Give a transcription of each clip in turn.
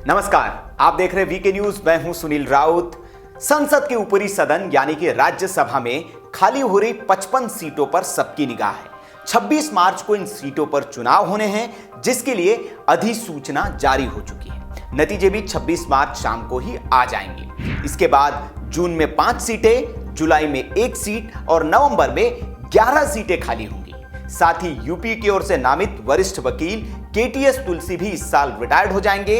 नमस्कार, आप देख रहे वीके न्यूज। मैं हूं सुनील राउत। संसद के ऊपरी सदन यानी कि राज्यसभा में खाली हो रही 55 सीटों पर सबकी निगाह है। 26 मार्च को इन सीटों पर चुनाव होने हैं, जिसके लिए अधिसूचना जारी हो चुकी है। नतीजे भी 26 मार्च शाम को ही आ जाएंगे। इसके बाद जून में 5 सीटें, जुलाई में 1 सीट और नवंबर में 11 सीटें खाली होंगी। साथ ही यूपी की ओर से नामित वरिष्ठ वकील केटीएस तुलसी भी इस साल रिटायर्ड हो जाएंगे,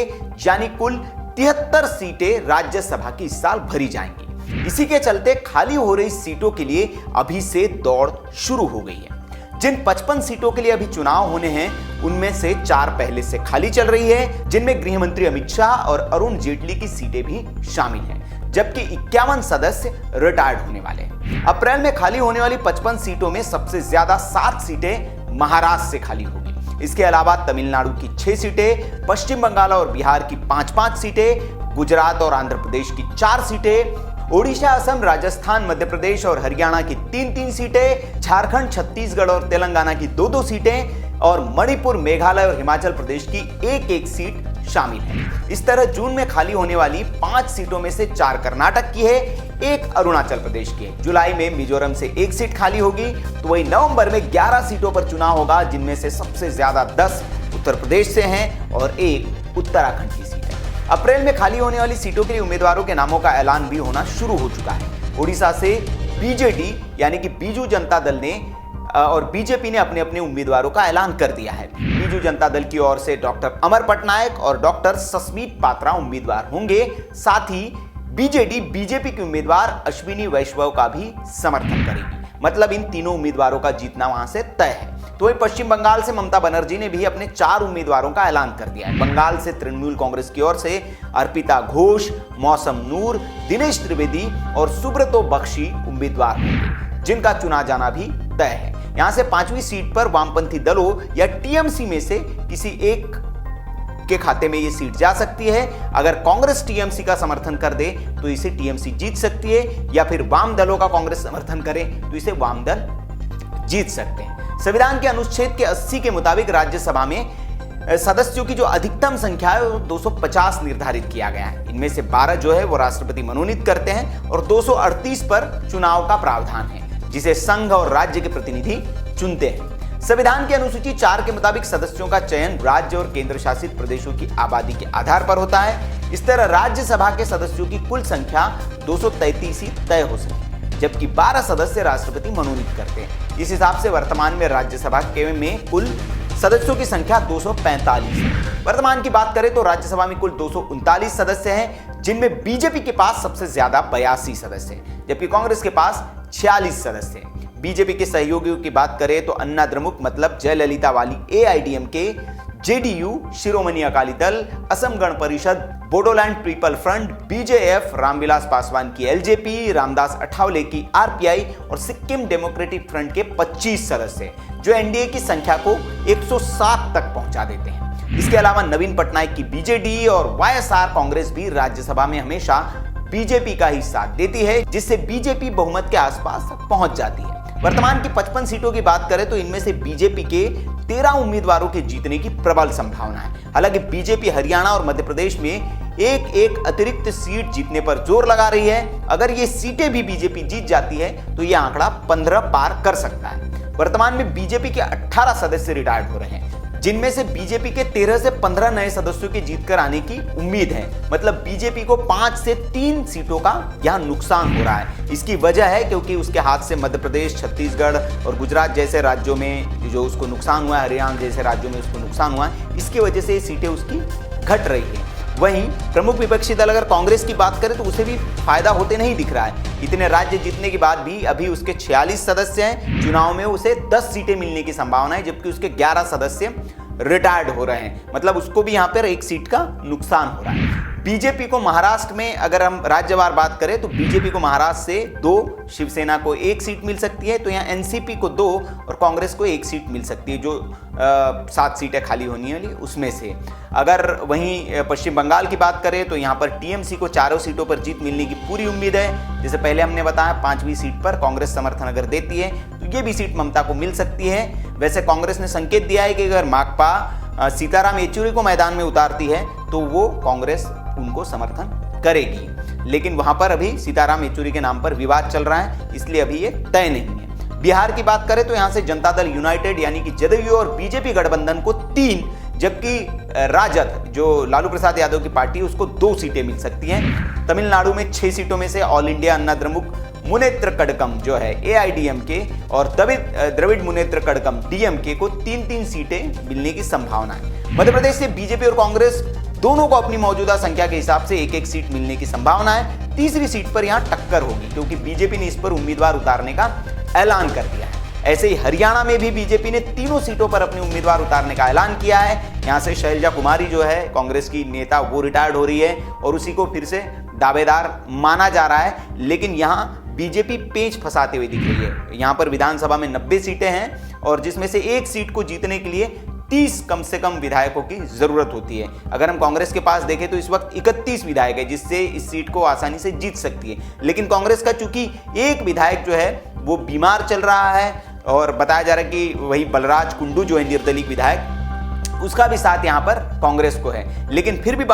यानी कुल 73 सीटें राज्यसभा की इस साल भरी जाएंगी। इसी के चलते खाली हो रही सीटों के लिए अभी से दौड़ शुरू हो गई है। जिन 55 सीटों के लिए अभी चुनाव होने हैं, उनमें से 4 पहले से खाली चल रही है, जिनमें गृह मंत्री अमित शाह और अरुण जेटली की सीटें भी शामिल हैं, जबकि 51 सदस्य रिटायर्ड होने वाले हैं। अप्रैल में खाली होने वाली 55 सीटों में सबसे ज्यादा 7 सीटें महाराष्ट्र से खाली होगी। इसके अलावा तमिलनाडु की 6 सीटें, पश्चिम बंगाल और बिहार की 5-5 सीटें, गुजरात और आंध्र प्रदेश की 4 सीटें, ओडिशा, असम, राजस्थान, मध्य प्रदेश और हरियाणा की 3-3 सीटें, झारखंड, छत्तीसगढ़ और तेलंगाना की 2-2 सीटें और मणिपुर, मेघालय और हिमाचल प्रदेश की 1-1 सीट शामिल है। इस तरह जून में खाली होने वाली 5 सीटों में से 4 कर्नाटक की है, 1 अरुणाचल प्रदेश की है। जुलाई में मिजोरम से 1 सीट खाली होगी, तो वही नवंबर में 11 सीटों पर चुनाव होगा, जिनमें से सबसे ज्यादा 10 उत्तर प्रदेश से हैं और 1 उत्तराखंड की सीट है। अप्रैल में खाली होने वाली सीटों के लिए उम्मीदवारों के नामों का ऐलान भी होना शुरू हो चुका है। ओडिशा से बीजेडी यानी कि बीजू जनता दल ने और बीजेपी ने अपने अपने उम्मीदवारों का ऐलान कर दिया है। बीजू जनता दल की ओर से डॉक्टर अमर पटनायक और डॉक्टर सस्मीत पात्रा उम्मीदवार होंगे। साथ ही बीजेडी बीजेपी के उम्मीदवार अश्विनी वैष्णव का भी समर्थन करेगी। मतलब इन तीनों उम्मीदवारों का जीतना वहां से तय है। तो वही पश्चिम बंगाल से ममता बनर्जी ने भी अपने 4 उम्मीदवारों का ऐलान कर दिया है। बंगाल से तृणमूल कांग्रेस की ओर से अर्पिता घोष, मौसम नूर, दिनेश त्रिवेदी और सुब्रतो बख्शी उम्मीदवार होंगे, जिनका चुना जाना भी तय है। यहां से 5वीं सीट पर वामपंथी दलों या टीएमसी में से किसी एक के खाते में ये सीट जा सकती है। अगर कांग्रेस टीएमसी का समर्थन कर दे तो इसे टीएमसी जीत सकती है, या फिर वाम दलों का कांग्रेस समर्थन करे तो इसे वाम दल जीत सकते हैं। संविधान के अनुच्छेद के 80 के मुताबिक राज्यसभा में सदस्यों की जो अधिकतम संख्या है वो 250 निर्धारित किया गया है। इनमें से 12 जो है वो राष्ट्रपति मनोनीत करते हैं और 238 पर चुनाव का प्रावधान है, जिसे संघ और राज्य के प्रतिनिधि चुनते हैं। संविधान की अनुसूची 4 के मुताबिक सदस्यों का चयन राज्य और केंद्र शासित प्रदेशों की आबादी के आधार पर होता है। इस तरह राज्यसभा के सदस्यों की कुल संख्या 233 ही तय हो सकती है, जबकि 12 सदस्य राष्ट्रपति मनोनीत करते हैं। इस हिसाब से वर्तमान में राज्यसभा के में कुल सदस्यों की संख्या 245 है। वर्तमान की बात करें तो राज्यसभा में कुल 239 सदस्य हैं, जिनमें बीजेपी के पास सबसे ज्यादा 82 सदस्य हैं, जबकि कांग्रेस के पास 46 सदस्य हैं। बीजेपी के सहयोगियों की बात करें तो अन्ना द्रमुक मतलब जयललिता वाली AIADMK, JDU, Shiromani Akali Dal, Assam Gana Parishad, Bodoland people front, बीजेएफ, Ramvilas Paswan की एलजेपी, रामदास अठावले की आरपीआई और सिक्किम डेमोक्रेटिक फ्रंट के 25 सदस्य, जो एनडीए की संख्या को 107 तक पहुंचा देते हैं। इसके अलावा नवीन पटनायक की बीजेडी और वाईएसआर कांग्रेस भी राज्यसभा में हमेशा बीजेपी का ही साथ देती है, जिससे बीजेपी बहुमत के आसपास पहुंच जाती है। वर्तमान की 55 सीटों की बात करें तो इनमें से बीजेपी के 13 उम्मीदवारों के जीतने की प्रबल संभावना है। हालांकि बीजेपी हरियाणा और मध्य प्रदेश में एक अतिरिक्त सीट जीतने पर जोर लगा रही है। अगर ये सीटें भी बीजेपी जीत जाती है तो यह आंकड़ा 15 पार कर सकता है। वर्तमान में बीजेपी के 18 सदस्य रिटायर्ड हो रहे हैं, जिनमें से बीजेपी के 13 से 15 नए सदस्यों के जीतकर आने की उम्मीद है। मतलब बीजेपी को 5 से 3 सीटों का यहां नुकसान हो रहा है। इसकी वजह है क्योंकि उसके हाथ से मध्य प्रदेश, छत्तीसगढ़ और गुजरात जैसे राज्यों में जो उसको नुकसान हुआ है, हरियाणा जैसे राज्यों में उसको नुकसान हुआ है, इसकी वजह से ये सीटें उसकी घट रही है। वहीं प्रमुख विपक्षी दल अगर कांग्रेस की बात करें तो उसे भी फायदा होते नहीं दिख रहा है। इतने राज्य जीतने के बाद भी अभी उसके 46 सदस्य हैं। चुनाव में उसे 10 सीटें मिलने की संभावना है, जबकि उसके 11 सदस्य रिटायर्ड हो रहे हैं। मतलब उसको भी यहां पर 1 सीट का नुकसान हो रहा है। बीजेपी को महाराष्ट्र में अगर हम राज्यवार बात करें तो बीजेपी को महाराष्ट्र से 2, शिवसेना को 1 सीट मिल सकती है, तो यहाँ एनसीपी को 2 और कांग्रेस को 1 सीट मिल सकती है, जो 7 सीटें खाली होने वाली उसमें से। अगर वहीं पश्चिम बंगाल की बात करें तो यहाँ पर टीएमसी को 4 सीटों पर जीत मिलने की पूरी उम्मीद है। जैसे पहले हमने बताया 5वीं सीट पर कांग्रेस समर्थन अगर देती है तो ये भी सीट ममता को मिल सकती है। वैसे कांग्रेस ने संकेत दिया है कि अगर माकपा सीताराम येचुरी को मैदान में उतारती है तो वो कांग्रेस उनको समर्थन करेगी। लेकिन वहां पर अभी सीताराम येचुरी के नाम पर विवाद चल रहा है, इसलिए अभी ये तय नहीं है। बिहार की बात करें तो यहां से जनता दल यूनाइटेड यानी कि जदयू और बीजेपी गठबंधन को 3, जबकि राजद जो लालू प्रसाद यादव की पार्टी है उसको 2 सीटें मिल सकती हैं। तमिलनाडु में 6 सीटों में से ऑल इंडिया अन्ना द्रमुक मुनेत्र कड़कम जो है AIDMK और द्रविड़ मुनेत्र कड़कम DMK को 3-3 सीटें मिलने की संभावना है। मध्य प्रदेश से बीजेपी और कांग्रेस दोनों को अपनी मौजूदा संख्या के हिसाब से 1-1 सीट मिलने की संभावना है। तीसरी सीट पर यहां टक्कर होगी क्योंकि बीजेपी ने इस पर उम्मीदवार उतारने का ऐलान कर दिया है। ऐसे ही हरियाणा में भी बीजेपी ने 3 सीटों पर अपने उम्मीदवार उतारने का ऐलान किया है। यहां से शैलजा कुमारी जो है कांग्रेस की नेता वो रिटायर्ड हो रही है और उसी को फिर से दावेदार माना जा रहा है, लेकिन यहां बीजेपी पेंच फंसाते हुए दिख रही है। यहां पर विधानसभा में 90 सीटें हैं और जिसमें से 1 सीट को जीतने के लिए 30 कम से कम विधायकों की जरूरत होती है। अगर हम कांग्रेस के पास देखें तो इस वक्त 31 विधायक है जिससे इस सीट को आसानी से जीत सकती है। लेकिन कांग्रेस का चूंकि एक विधायक जो है वो बीमार चल रहा है और बताया जा रहा है कि वही बलराज कुंडू जो है निर्दलीय विधायक, उसका भी साथ यहां पर कांग्रेस को है। लेकिन फिर भी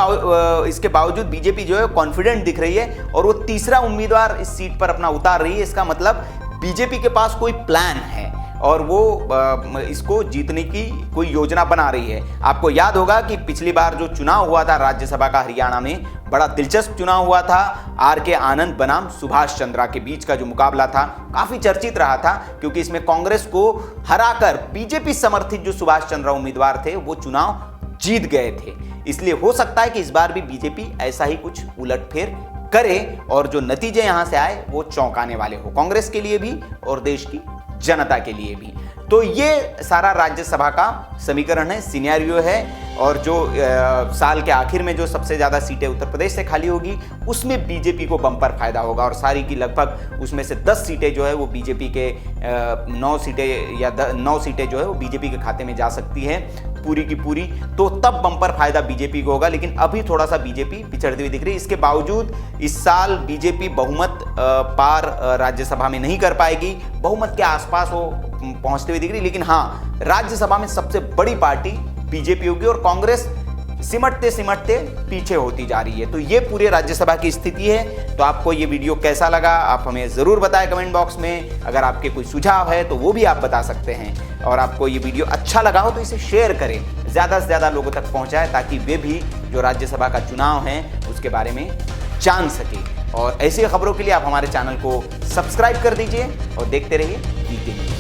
इसके बावजूद बीजेपी जो है कॉन्फिडेंट दिख रही है और वो तीसरा उम्मीदवार इस सीट पर अपना उतार रही है। इसका मतलब बीजेपी के पास कोई प्लान है और वो इसको जीतने की कोई योजना बना रही है। आपको याद होगा कि पिछली बार जो चुनाव हुआ था राज्यसभा का हरियाणा में, बड़ा दिलचस्प चुनाव हुआ था। RK आनंद बनाम सुभाष चंद्रा के बीच का जो मुकाबला था काफी चर्चित रहा था क्योंकि इसमें कांग्रेस को हराकर बीजेपी समर्थित जो सुभाष चंद्रा उम्मीदवार थे वो चुनाव जीत गए थे। इसलिए हो सकता है कि इस बार भी बीजेपी ऐसा ही कुछ उलटफेर करे और जो नतीजे यहां से आए वो चौंकाने वाले हो, कांग्रेस के लिए भी और देश की जनता के लिए भी। तो ये सारा राज्यसभा का समीकरण है, सिनेरियो है। और जो साल के आखिर में जो सबसे ज्यादा सीटें उत्तर प्रदेश से खाली होगी उसमें बीजेपी को बम्पर फायदा होगा और सारी की लगभग उसमें से 10 सीटें जो है वो बीजेपी के 9 सीटें या 9 सीटें जो है वो बीजेपी के खाते में जा सकती है पूरी की पूरी। तो तब बम्पर फायदा बीजेपी को होगा, लेकिन अभी थोड़ा सा बीजेपी पिछड़ती हुई दिख रही है। इसके बावजूद इस साल बीजेपी बहुमत पार राज्यसभा में नहीं कर पाएगी, बहुमत के आसपास वो पहुंचते हुए दिख रही, लेकिन हाँ राज्यसभा में सबसे बड़ी पार्टी बीजेपी होगी और कांग्रेस सिमटते सिमटते पीछे होती जा रही है। तो ये पूरे राज्यसभा की स्थिति है। तो आपको ये वीडियो कैसा लगा आप हमें जरूर बताएं कमेंट बॉक्स में। अगर आपके कोई सुझाव है तो वो भी आप बता सकते हैं और आपको ये वीडियो अच्छा लगा हो तो इसे शेयर करें, ज्यादा से ज्यादा लोगों तक पहुंचाएं ताकि वे भी जो राज्यसभा का चुनाव है उसके बारे में जान सके। और ऐसी खबरों के लिए आप हमारे चैनल को सब्सक्राइब कर दीजिए और देखते रहिए वीके न्यूज़।